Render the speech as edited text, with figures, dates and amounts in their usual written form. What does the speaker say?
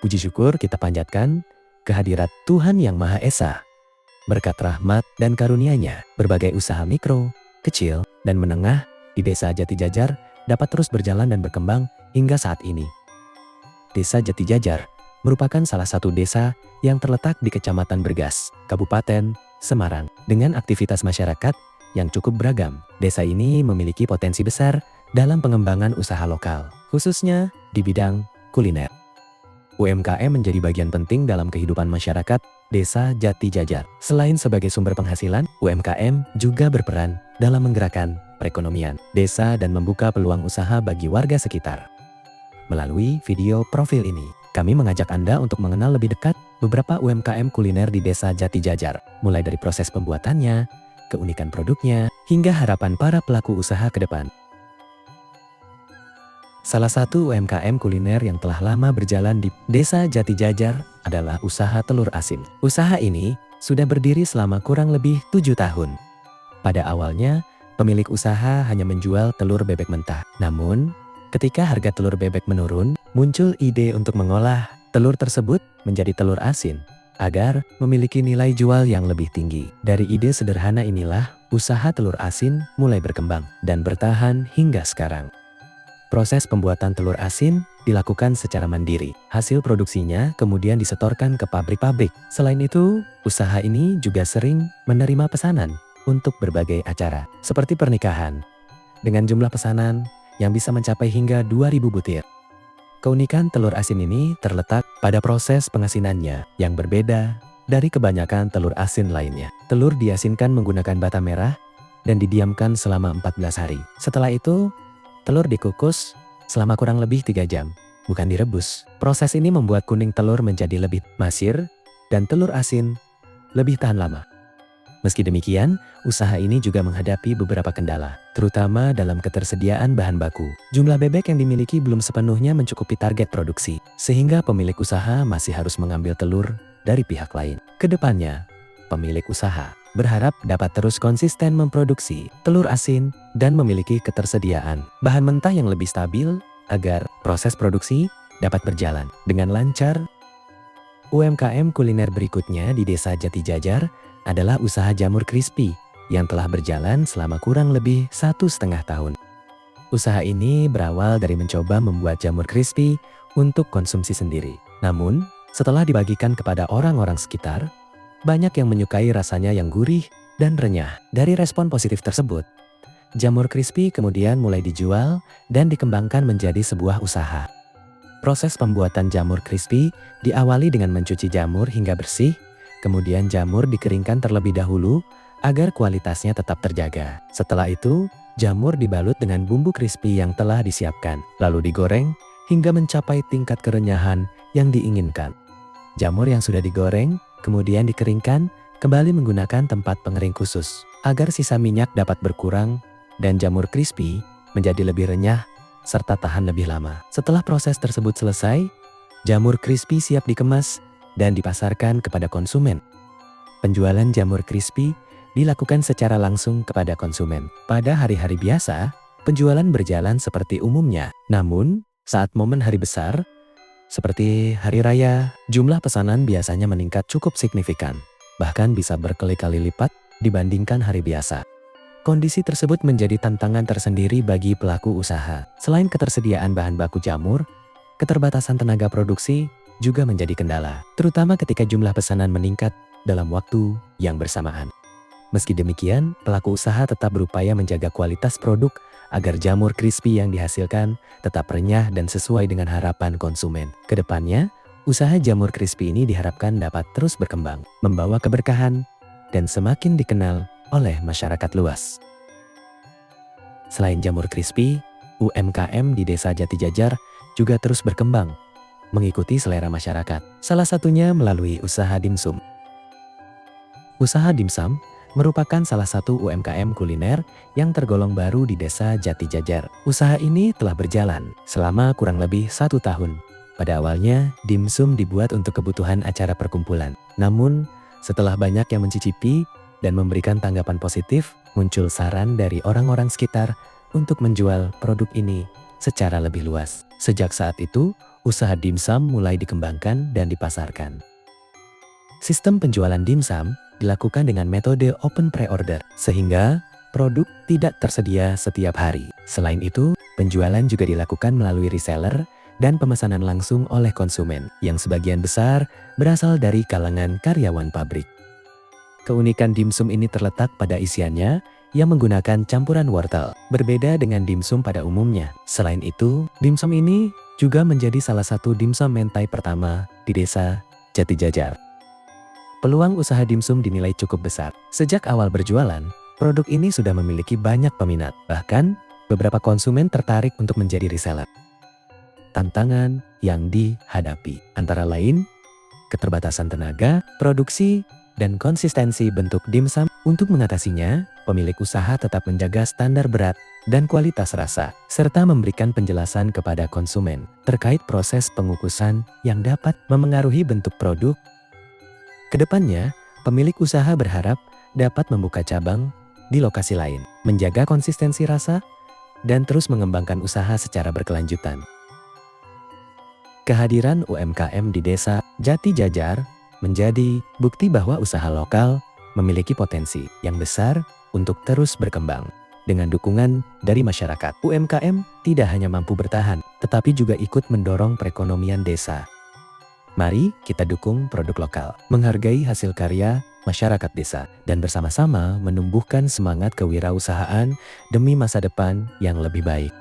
Puji syukur kita panjatkan kehadirat Tuhan Yang Maha Esa. Berkat rahmat dan karunia-Nya, berbagai usaha mikro, kecil, dan menengah di Desa Jati Jajar dapat terus berjalan dan berkembang hingga saat ini. Desa Jati Jajar merupakan salah satu desa yang terletak di Kecamatan Bergas, Kabupaten Semarang. Dengan aktivitas masyarakat yang cukup beragam, desa ini memiliki potensi besar dalam pengembangan usaha lokal, khususnya di bidang kuliner. UMKM menjadi bagian penting dalam kehidupan masyarakat Desa Jati Jajar. Selain sebagai sumber penghasilan, UMKM juga berperan dalam menggerakkan perekonomian desa dan membuka peluang usaha bagi warga sekitar. Melalui video profil ini, kami mengajak Anda untuk mengenal lebih dekat beberapa UMKM kuliner di Desa Jati Jajar, mulai dari proses pembuatannya, keunikan produknya, hingga harapan para pelaku usaha ke depan. Salah satu UMKM kuliner yang telah lama berjalan di Desa Jati Jajar adalah usaha telur asin. Usaha ini sudah berdiri selama kurang lebih 7 tahun. Pada awalnya, pemilik usaha hanya menjual telur bebek mentah. Namun, ketika harga telur bebek menurun, muncul ide untuk mengolah telur tersebut menjadi telur asin agar memiliki nilai jual yang lebih tinggi. Dari ide sederhana inilah, usaha telur asin mulai berkembang dan bertahan hingga sekarang. Proses pembuatan telur asin dilakukan secara mandiri. Hasil produksinya kemudian disetorkan ke pabrik-pabrik. Selain itu, usaha ini juga sering menerima pesanan untuk berbagai acara, seperti pernikahan, dengan jumlah pesanan yang bisa mencapai hingga 2.000 butir. Keunikan telur asin ini terletak pada proses pengasinannya yang berbeda dari kebanyakan telur asin lainnya. Telur diasinkan menggunakan bata merah dan didiamkan selama 14 hari. Setelah itu, telur dikukus selama kurang lebih 3 jam, bukan direbus. Proses ini membuat kuning telur menjadi lebih masir dan telur asin lebih tahan lama. Meski demikian, usaha ini juga menghadapi beberapa kendala, terutama dalam ketersediaan bahan baku. Jumlah bebek yang dimiliki belum sepenuhnya mencukupi target produksi, sehingga pemilik usaha masih harus mengambil telur dari pihak lain. Kedepannya, pemilik usaha berharap dapat terus konsisten memproduksi telur asin dan memiliki ketersediaan bahan mentah yang lebih stabil agar proses produksi dapat berjalan dengan lancar. UMKM kuliner berikutnya di Desa Jati Jajar adalah usaha jamur crispy yang telah berjalan selama kurang lebih 1,5 tahun. Usaha ini berawal dari mencoba membuat jamur crispy untuk konsumsi sendiri. Namun, setelah dibagikan kepada orang-orang sekitar, banyak yang menyukai rasanya yang gurih dan renyah. Dari respon positif tersebut, jamur crispy kemudian mulai dijual dan dikembangkan menjadi sebuah usaha. Proses pembuatan jamur crispy diawali dengan mencuci jamur hingga bersih, kemudian jamur dikeringkan terlebih dahulu agar kualitasnya tetap terjaga. Setelah itu, jamur dibalut dengan bumbu crispy yang telah disiapkan, lalu digoreng hingga mencapai tingkat kerenyahan yang diinginkan. Jamur yang sudah digoreng kemudian dikeringkan kembali menggunakan tempat pengering khusus agar sisa minyak dapat berkurang dan jamur crispy menjadi lebih renyah serta tahan lebih lama. Setelah proses tersebut selesai, jamur crispy siap dikemas dan dipasarkan kepada konsumen. Penjualan jamur crispy dilakukan secara langsung kepada konsumen. Pada hari-hari biasa, penjualan berjalan seperti umumnya. Namun, saat momen hari besar, seperti hari raya, jumlah pesanan biasanya meningkat cukup signifikan, bahkan bisa berkali-kali lipat dibandingkan hari biasa. Kondisi tersebut menjadi tantangan tersendiri bagi pelaku usaha. Selain ketersediaan bahan baku jamur, keterbatasan tenaga produksi juga menjadi kendala, terutama ketika jumlah pesanan meningkat dalam waktu yang bersamaan. Meski demikian, pelaku usaha tetap berupaya menjaga kualitas produk agar jamur crispy yang dihasilkan tetap renyah dan sesuai dengan harapan konsumen. Kedepannya, usaha jamur crispy ini diharapkan dapat terus berkembang, membawa keberkahan, dan semakin dikenal oleh masyarakat luas. Selain jamur crispy, UMKM di Desa Jati Jajar juga terus berkembang, mengikuti selera masyarakat. Salah satunya melalui usaha dimsum. Usaha dimsum merupakan salah satu UMKM kuliner yang tergolong baru di Desa Jati Jajar. Usaha ini telah berjalan selama kurang lebih 1 tahun. Pada awalnya, dimsum dibuat untuk kebutuhan acara perkumpulan. Namun, setelah banyak yang mencicipi dan memberikan tanggapan positif, muncul saran dari orang-orang sekitar untuk menjual produk ini secara lebih luas. Sejak saat itu, usaha dimsum mulai dikembangkan dan dipasarkan. Sistem penjualan dimsum dilakukan dengan metode open pre-order, sehingga produk tidak tersedia setiap hari. Selain itu, penjualan juga dilakukan melalui reseller dan pemesanan langsung oleh konsumen, yang sebagian besar berasal dari kalangan karyawan pabrik. Keunikan dimsum ini terletak pada isiannya yang menggunakan campuran wortel, berbeda dengan dimsum pada umumnya. Selain itu, dimsum ini juga menjadi salah satu dimsum mentai pertama di desa Jati Jajar. Peluang usaha dimsum dinilai cukup besar. Sejak awal berjualan, produk ini sudah memiliki banyak peminat. Bahkan, beberapa konsumen tertarik untuk menjadi reseller. Tantangan yang dihadapi antara lain, keterbatasan tenaga, produksi, dan konsistensi bentuk dimsum. Untuk mengatasinya, pemilik usaha tetap menjaga standar berat dan kualitas rasa, serta memberikan penjelasan kepada konsumen terkait proses pengukusan yang dapat memengaruhi bentuk produk. Kedepannya, pemilik usaha berharap dapat membuka cabang di lokasi lain, menjaga konsistensi rasa, dan terus mengembangkan usaha secara berkelanjutan. Kehadiran UMKM di desa Jati Jajar menjadi bukti bahwa usaha lokal memiliki potensi yang besar untuk terus berkembang. Dengan dukungan dari masyarakat, UMKM tidak hanya mampu bertahan, tetapi juga ikut mendorong perekonomian desa. Mari kita dukung produk lokal, menghargai hasil karya masyarakat desa, dan bersama-sama menumbuhkan semangat kewirausahaan demi masa depan yang lebih baik.